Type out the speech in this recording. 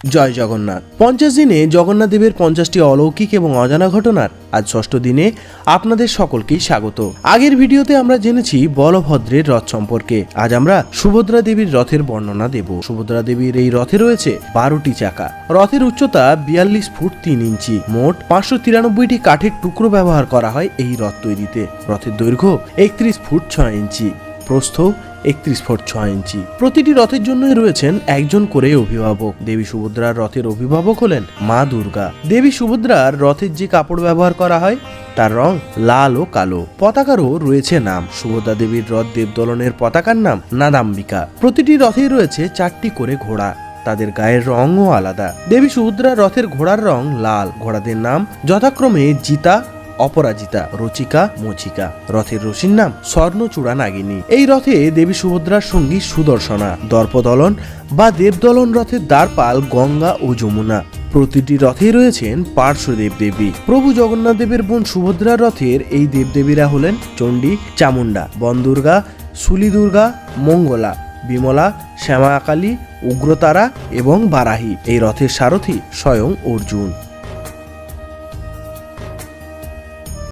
জয় জগন্নাথ। 50 দিনে জগন্নাথ দেবের 50টি অলৌকিক এবং অজানা ঘটনার আজ ষষ্ঠ দিনে আপনাদের সকলকেই স্বাগত। আগের ভিডিওতে আমরা জেনেছি বলভদ্রের রথ সম্পর্কে। আজ আমরা সুভদ্রা দেবীর রথের বর্ণনা দেব। সুভদ্রা দেবীর এই রথে রয়েছে 12টি চাকা। রথের উচ্চতা 42 ফুট 3 ইঞ্চি। মোট 593টি কাঠের টুকরো ব্যবহার করা হয় এই রথ তৈরিতে। রথের দৈর্ঘ্য 31 ফুট 6 ইঞ্চি, প্রস্থ 31 ফুট 6 ইঞ্চি। প্রতিটি রথের জন্যই রয়েছেন একজন করে অভিভাবক। দেবী সুভদ্রার রথের অভিভাবক হলেন মা দুর্গা। দেবী সুভদ্রার রথের যে কাপড় ব্যবহার করা হয় তার রং লাল ও কালো। পতাকারও রয়েছে নাম। সুভদ্রা দেবীর রথ দেবদলনের পতাকার নাম নাদাম্বিকা। প্রতিটি রথেই রয়েছে 4টি করে ঘোড়া। তাদের গায়ের রঙও আলাদা। দেবী সুভদ্রার রথের ঘোড়ার রং লাল। ঘোড়াদের নাম যথাক্রমে জিতা, অপরাজিতা, রচিকা, মচিকা। রথের রশির নাম স্বর্ণচূড়া নাগিনী। এই রথে দেবী সুভদ্রার সঙ্গী সুদর্শনা। দর্পদলন বা দেবদলন রথের দ্বারপাল গঙ্গা ও যমুনা। প্রতিটি রথে রয়েছেন পার্শ্বদেব দেবী। প্রভু জগন্নাথ দেবের বোন সুভদ্রার রথের এই দেবদেবীরা হলেন চণ্ডী, চামুন্ডা, বনদুর্গা, শুলি দুর্গা, মঙ্গলা, বিমলা, শ্যামা কালী, উগ্রতারা এবং বারাহী। এই রথের সারথি স্বয়ং অর্জুন।